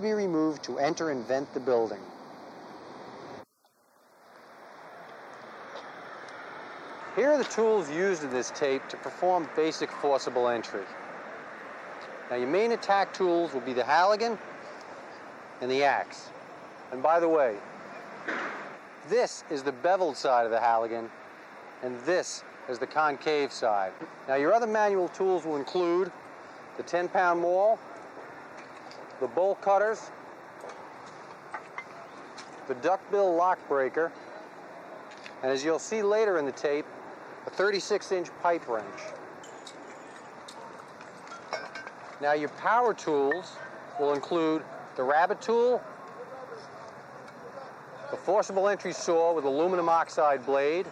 be removed to enter and vent the building. Here are the tools used in this tape to perform basic forcible entry. Now your main attack tools will be the Halligan and the axe. And by the way, this is the beveled side of the Halligan, and this is the concave side. Now your other manual tools will include the 10-pound maul, the bolt cutters, the duckbill lock breaker, and as you'll see later in the tape, a 36-inch pipe wrench. Now your power tools will include the rabbet tool, the forcible entry saw with aluminum oxide blade,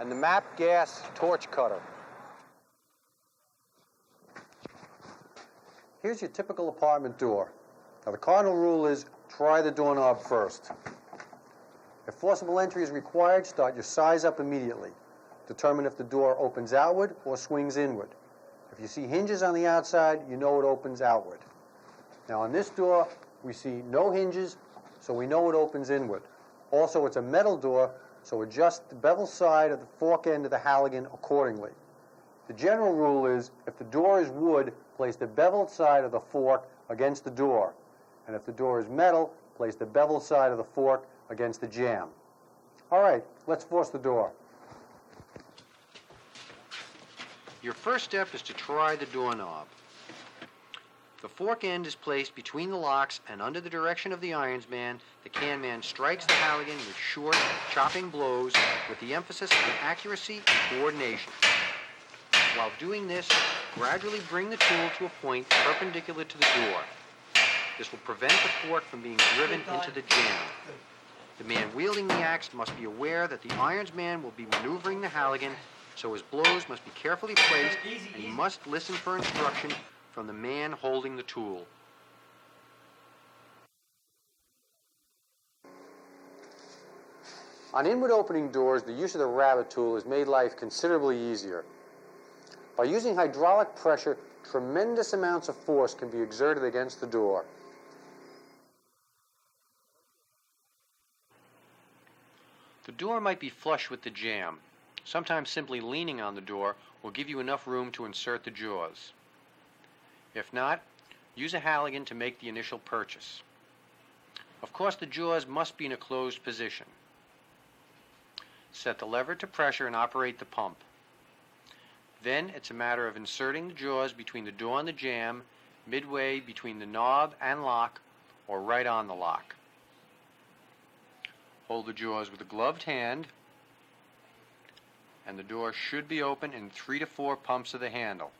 and the MAP gas torch cutter. Here's your typical apartment door. Now the cardinal rule is try the doorknob first. If forcible entry is required, start your size up immediately. Determine if the door opens outward or swings inward. If you see hinges on the outside, you know it opens outward. Now on this door, we see no hinges, so we know it opens inward. Also, it's a metal door, so adjust the bevel side of the fork end of the Halligan accordingly. The general rule is, if the door is wood, place the beveled side of the fork against the door. And if the door is metal, place the beveled side of the fork against the jamb. All right, let's force the door. Your first step is to try the doorknob. The fork end is placed between the locks, and under the direction of the ironsman, the canman strikes the Halligan with short, chopping blows with the emphasis on accuracy and coordination. While doing this, gradually bring the tool to a point perpendicular to the door. This will prevent the fork from being driven into the jamb. The man wielding the axe must be aware that the ironsman will be maneuvering the Halligan, so his blows must be carefully placed, and he must listen for instruction from the man holding the tool. On inward opening doors, the use of the rabbet tool has made life considerably easier. By using hydraulic pressure, tremendous amounts of force can be exerted against the door. The door might be flush with the jamb. Sometimes simply leaning on the door will give you enough room to insert the jaws. If not, use a Halligan to make the initial purchase. Of course, the jaws must be in a closed position. Set the lever to pressure and operate the pump. Then it's a matter of inserting the jaws between the door and the jamb, midway between the knob and lock, or right on the lock. Hold the jaws with a gloved hand, and the door should be open in 3 to 4 pumps of the handle.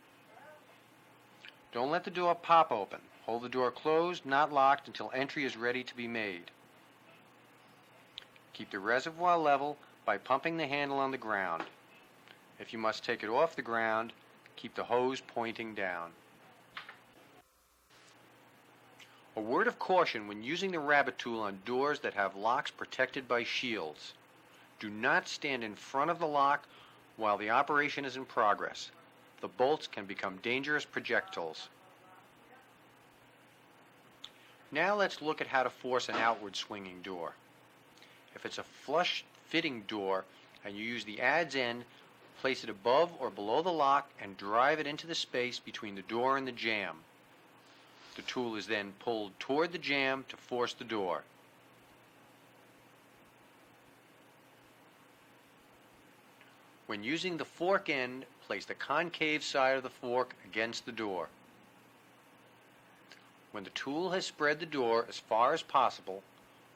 Don't let the door pop open. Hold the door closed, not locked, until entry is ready to be made. Keep the reservoir level by pumping the handle on the ground. If you must take it off the ground, keep the hose pointing down. A word of caution when using the rabbet tool on doors that have locks protected by shields. Do not stand in front of the lock while the operation is in progress. The bolts can become dangerous projectiles. Now let's look at how to force an outward swinging door. If it's a flush fitting door and you use the adze end, place it above or below the lock and drive it into the space between the door and the jamb. The tool is then pulled toward the jamb to force the door. When using the fork end, place the concave side of the fork against the door. When the tool has spread the door as far as possible,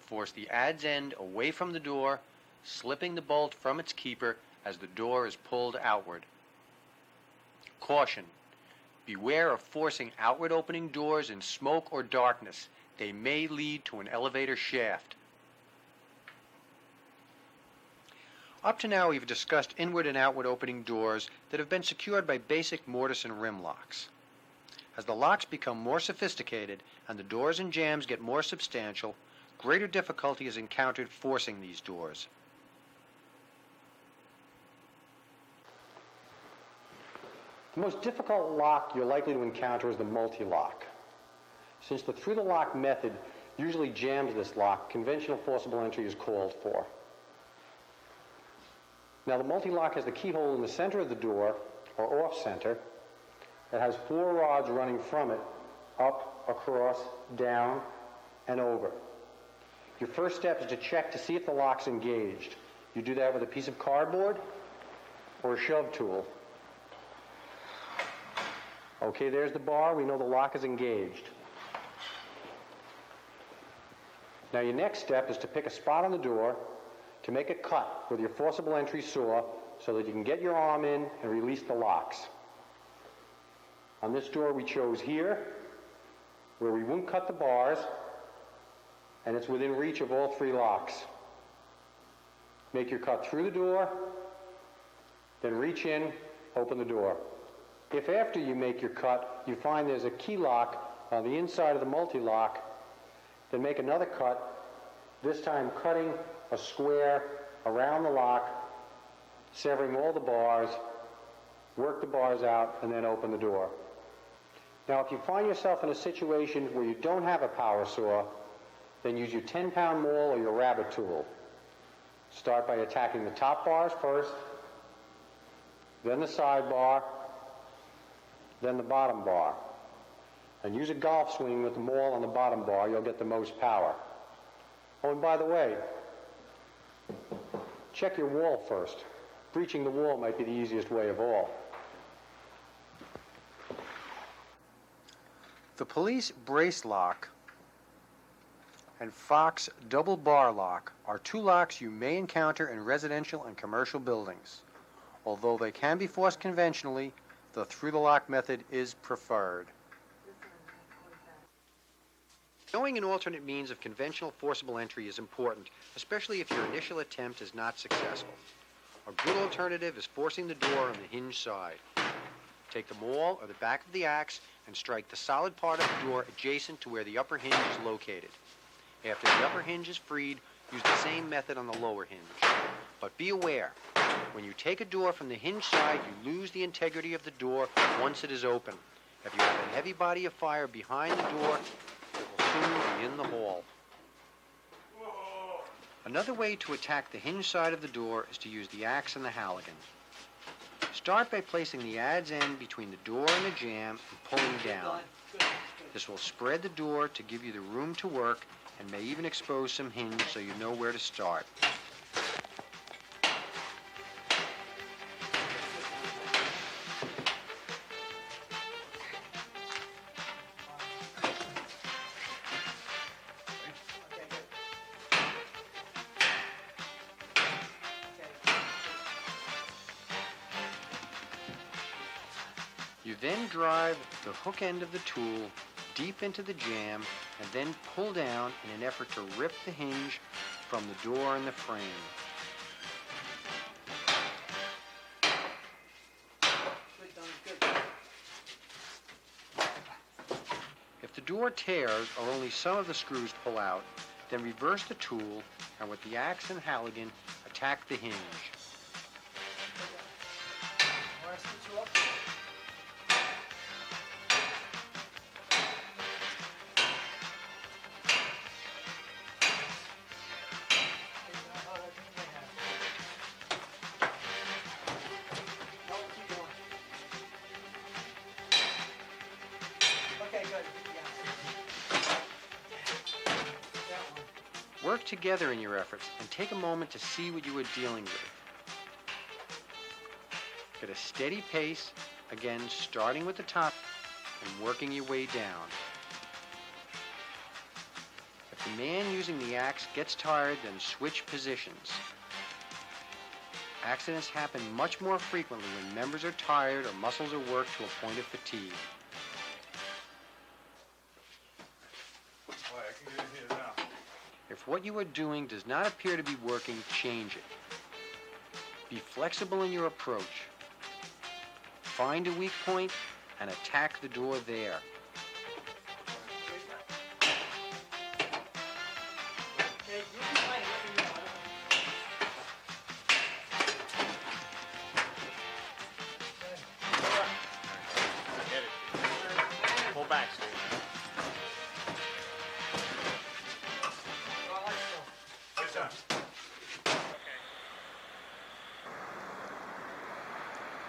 force the adze end away from the door, slipping the bolt from its keeper as the door is pulled outward. Caution: beware of forcing outward opening doors in smoke or darkness. They may lead to an elevator shaft. Up to now, we've discussed inward and outward opening doors that have been secured by basic mortise and rim locks. As the locks become more sophisticated and the doors and jambs get more substantial, greater difficulty is encountered forcing these doors. The most difficult lock you're likely to encounter is the multi-lock. Since the through-the-lock method usually jams this lock, conventional forcible entry is called for. Now the multi-lock has the keyhole in the center of the door, or off-center. It has 4 rods running from it, up, across, down, and over. Your first step is to check to see if the lock's engaged. You do that with a piece of cardboard or a shove tool. Okay, there's the bar. We know the lock is engaged. Now your next step is to pick a spot on the door to make a cut with your forcible entry saw so that you can get your arm in and release the locks. On this door we chose here, where we won't cut the bars, and it's within reach of all 3 locks. Make your cut through the door, then reach in, open the door. If after you make your cut, you find there's a key lock on the inside of the multi-lock, then make another cut, this time cutting a square around the lock, severing all the bars, work the bars out, and then open the door. Now, if you find yourself in a situation where you don't have a power saw, then use your 10-pound maul or your rabbit tool. Start by attacking the top bars first, then the side bar, then the bottom bar. And use a golf swing with the maul on the bottom bar. You'll get the most power. Oh, and by the way, check your wall first. Breaching the wall might be the easiest way of all. The police brace lock and Fox double bar lock are 2 locks you may encounter in residential and commercial buildings. Although they can be forced conventionally, the through-the-lock method is preferred. Knowing an alternate means of conventional forcible entry is important, especially if your initial attempt is not successful. A good alternative is forcing the door on the hinge side. Take the maul or the back of the axe and strike the solid part of the door adjacent to where the upper hinge is located. After the upper hinge is freed, use the same method on the lower hinge. But be aware, when you take a door from the hinge side, you lose the integrity of the door once it is open. If you have a heavy body of fire behind the door, it will soon be in the hall. Another way to attack the hinge side of the door is to use the axe and the halligan. Start by placing the adze end between the door and the jamb and pulling down. This will spread the door to give you the room to work and may even expose some hinge so you know where to start. You then drive the hook end of the tool deep into the jamb and then pull down in an effort to rip the hinge from the door and the frame. If the door tears or only some of the screws pull out, then reverse the tool and with the axe and halligan attack the hinge. Work together in your efforts and take a moment to see what you are dealing with. At a steady pace, again starting with the top and working your way down. If the man using the axe gets tired, then switch positions. Accidents happen much more frequently when members are tired or muscles are worked to a point of fatigue. If what you are doing does not appear to be working, change it. Be flexible in your approach. Find a weak point and attack the door there. Pull back, Steve.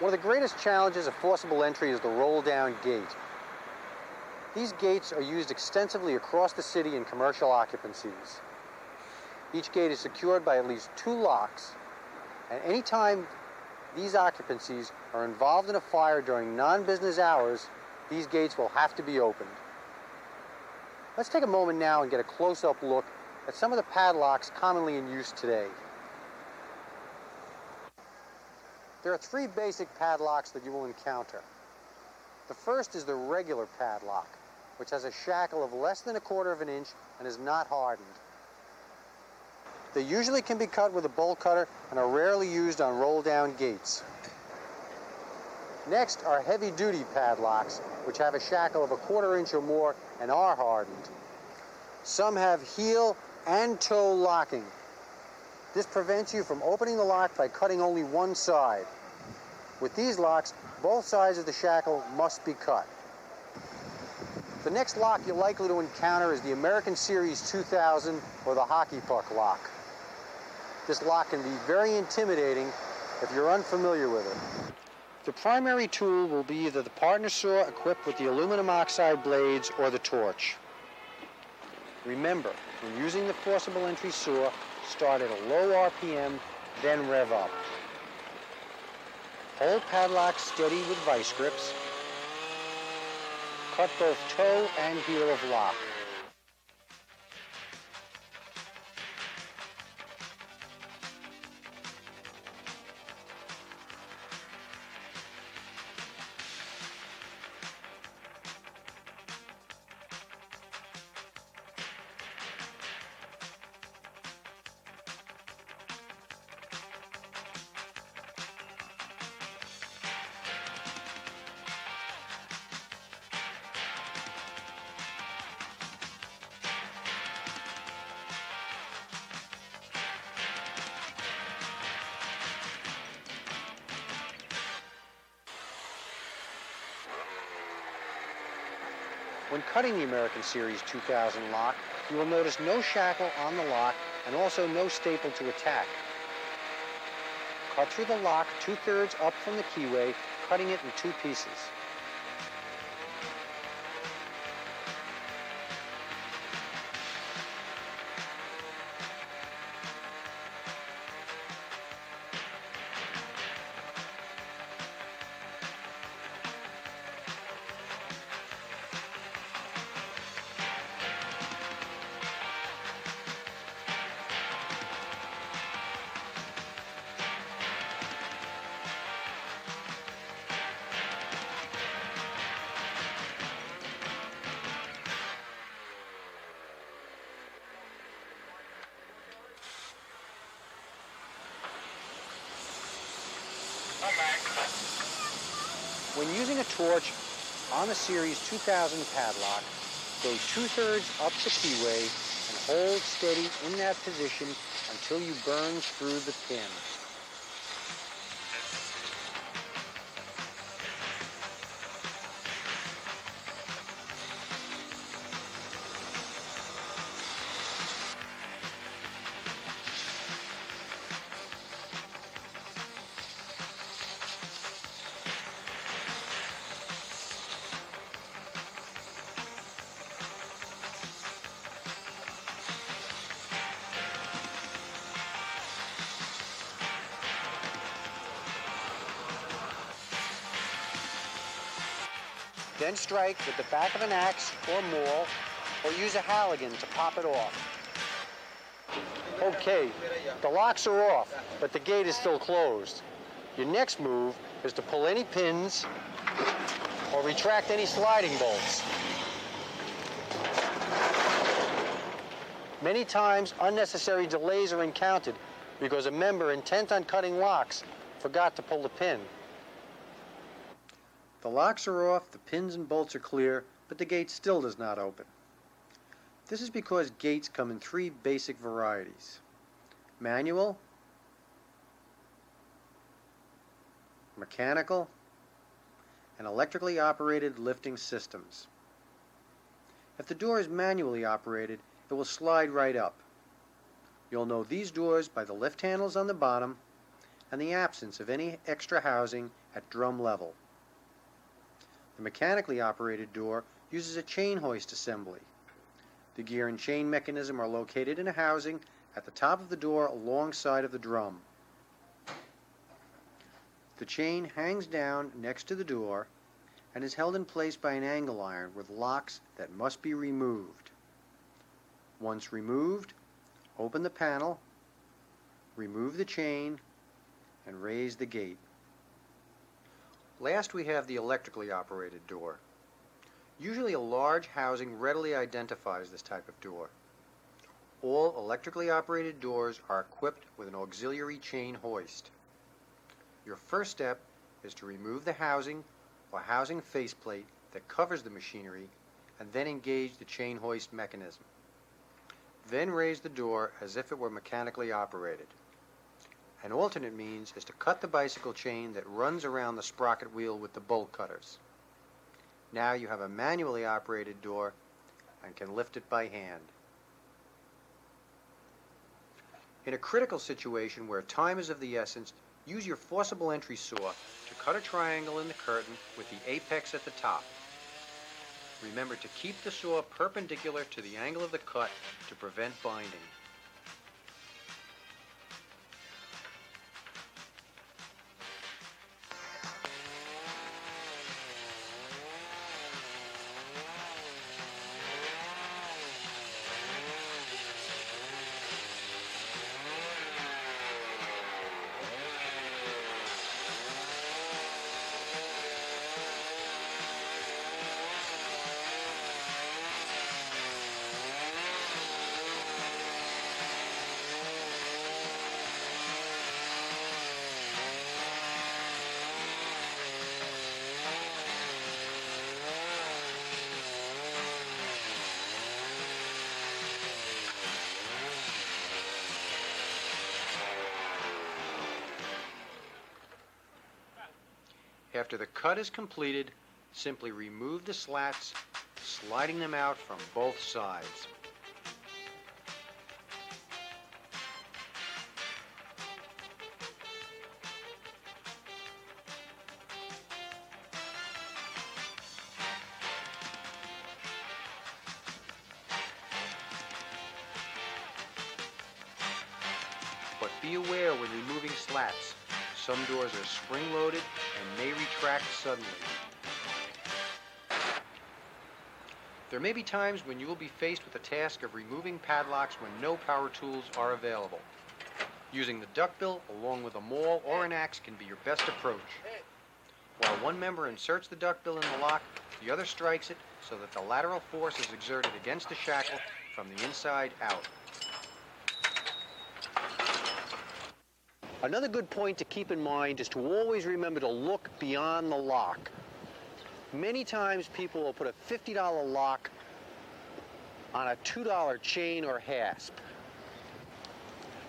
One of the greatest challenges of forcible entry is the roll-down gate. These gates are used extensively across the city in commercial occupancies. Each gate is secured by at least 2 locks, and any time these occupancies are involved in a fire during non-business hours, these gates will have to be opened. Let's take a moment now and get a close-up look at some of the padlocks commonly in use today. There are 3 basic padlocks that you will encounter. The first is the regular padlock, which has a shackle of less than 1/4 of an inch and is not hardened. They usually can be cut with a bolt cutter and are rarely used on roll-down gates. Next are heavy-duty padlocks, which have a shackle of 1/4 inch or more and are hardened. Some have heel and toe locking. This prevents you from opening the lock by cutting only one side. With these locks, both sides of the shackle must be cut. The next lock you're likely to encounter is the American Series 2000 or the hockey puck lock. This lock can be very intimidating if you're unfamiliar with it. The primary tool will be either the partner saw equipped with the aluminum oxide blades or the torch. Remember, when using the forcible entry saw, start at a low RPM, then rev up. Hold padlock steady with vice grips. Cut both toe and heel of lock. When cutting the American Series 2000 lock, you will notice no shackle on the lock and also no staple to attack. Cut through the lock 2/3 up from the keyway, cutting it in 2 pieces. When using a torch on the Series 2000 padlock, go 2/3 up the keyway and hold steady in that position until you burn through the pin. Then strike with the back of an axe or maul, or use a halligan to pop it off. Okay, the locks are off, but the gate is still closed. Your next move is to pull any pins or retract any sliding bolts. Many times, unnecessary delays are encountered because a member intent on cutting locks forgot to pull the pin. The locks are off, the pins and bolts are clear, but the gate still does not open. This is because gates come in 3 basic varieties: manual, mechanical, and electrically operated lifting systems. If the door is manually operated, it will slide right up. You'll know these doors by the lift handles on the bottom and the absence of any extra housing at drum level. The mechanically operated door uses a chain hoist assembly. The gear and chain mechanism are located in a housing at the top of the door alongside of the drum. The chain hangs down next to the door and is held in place by an angle iron with locks that must be removed. Once removed, open the panel, remove the chain, and raise the gate. Last, we have the electrically operated door. Usually a large housing readily identifies this type of door. All electrically operated doors are equipped with an auxiliary chain hoist. Your first step is to remove the housing or housing faceplate that covers the machinery and then engage the chain hoist mechanism. Then raise the door as if it were mechanically operated. An alternate means is to cut the bicycle chain that runs around the sprocket wheel with the bolt cutters. Now you have a manually operated door and can lift it by hand. In a critical situation where time is of the essence, use your forcible entry saw to cut a triangle in the curtain with the apex at the top. Remember to keep the saw perpendicular to the angle of the cut to prevent binding. After the cut is completed, simply remove the slats, sliding them out from both sides. But be aware when removing slats. Some doors are spring-loaded and may retract suddenly. There may be times when you will be faced with the task of removing padlocks when no power tools are available. Using the duckbill along with a maul or an axe can be your best approach. While one member inserts the duckbill in the lock, the other strikes it so that the lateral force is exerted against the shackle from the inside out. Another good point to keep in mind is to always remember to look beyond the lock. Many times people will put a $50 lock on a $2 chain or hasp.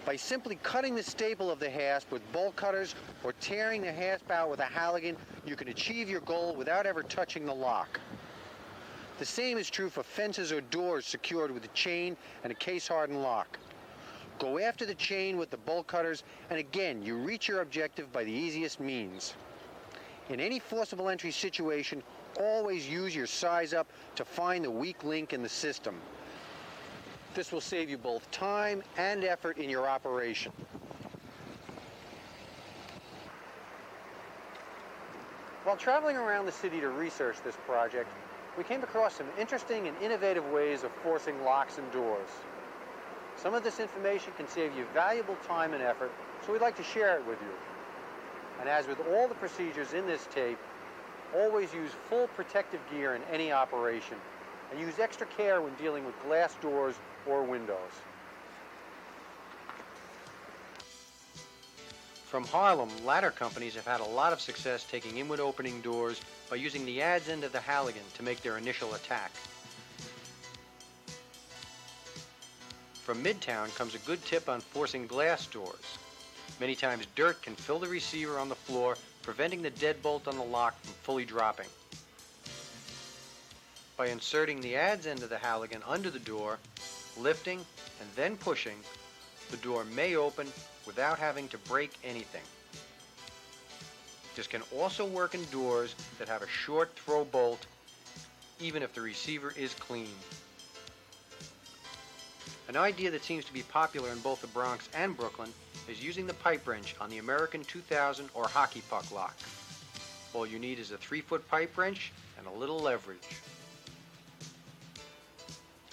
By simply cutting the staple of the hasp with bolt cutters or tearing the hasp out with a Halligan, you can achieve your goal without ever touching the lock. The same is true for fences or doors secured with a chain and a case-hardened lock. Go after the chain with the bolt cutters, and again, you reach your objective by the easiest means. In any forcible entry situation, always use your size up to find the weak link in the system. This will save you both time and effort in your operation. While traveling around the city to research this project, we came across some interesting and innovative ways of forcing locks and doors. Some of this information can save you valuable time and effort, so we'd like to share it with you. And as with all the procedures in this tape, always use full protective gear in any operation, and use extra care when dealing with glass doors or windows. From Harlem, ladder companies have had a lot of success taking inward opening doors by using the adze end of the Halligan to make their initial attack. From Midtown comes a good tip on forcing glass doors. Many times dirt can fill the receiver on the floor, preventing the deadbolt on the lock from fully dropping. By inserting the adze end of the Halligan under the door, lifting, and then pushing, the door may open without having to break anything. This can also work in doors that have a short throw bolt, even if the receiver is clean. An idea that seems to be popular in both the Bronx and Brooklyn is using the pipe wrench on the American 2000 or hockey puck lock. All you need is a 3-foot pipe wrench and a little leverage.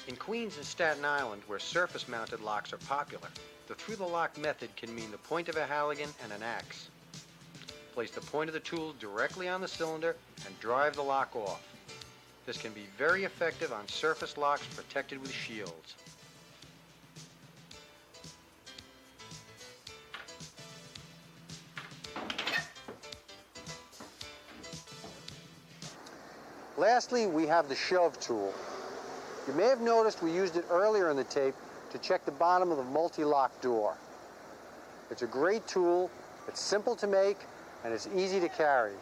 In Queens and Staten Island, where surface-mounted locks are popular, the through-the-lock method can mean the point of a Halligan and an axe. Place the point of the tool directly on the cylinder and drive the lock off. This can be very effective on surface locks protected with shields. Lastly, we have the shove tool. You may have noticed we used it earlier in the tape to check the bottom of the multi-lock door. It's a great tool, it's simple to make, and it's easy to carry.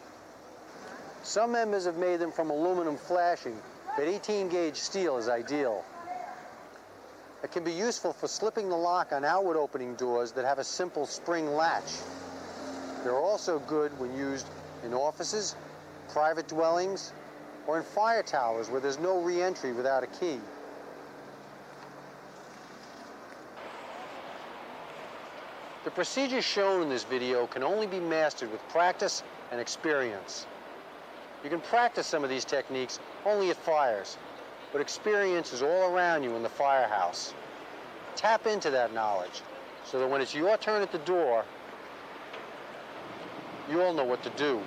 Some members have made them from aluminum flashing, but 18-gauge steel is ideal. It can be useful for slipping the lock on outward opening doors that have a simple spring latch. They're also good when used in offices, private dwellings, or in fire towers where there's no re-entry without a key. The procedures shown in this video can only be mastered with practice and experience. You can practice some of these techniques only at fires, but experience is all around you in the firehouse. Tap into that knowledge so that when it's your turn at the door, you all know what to do.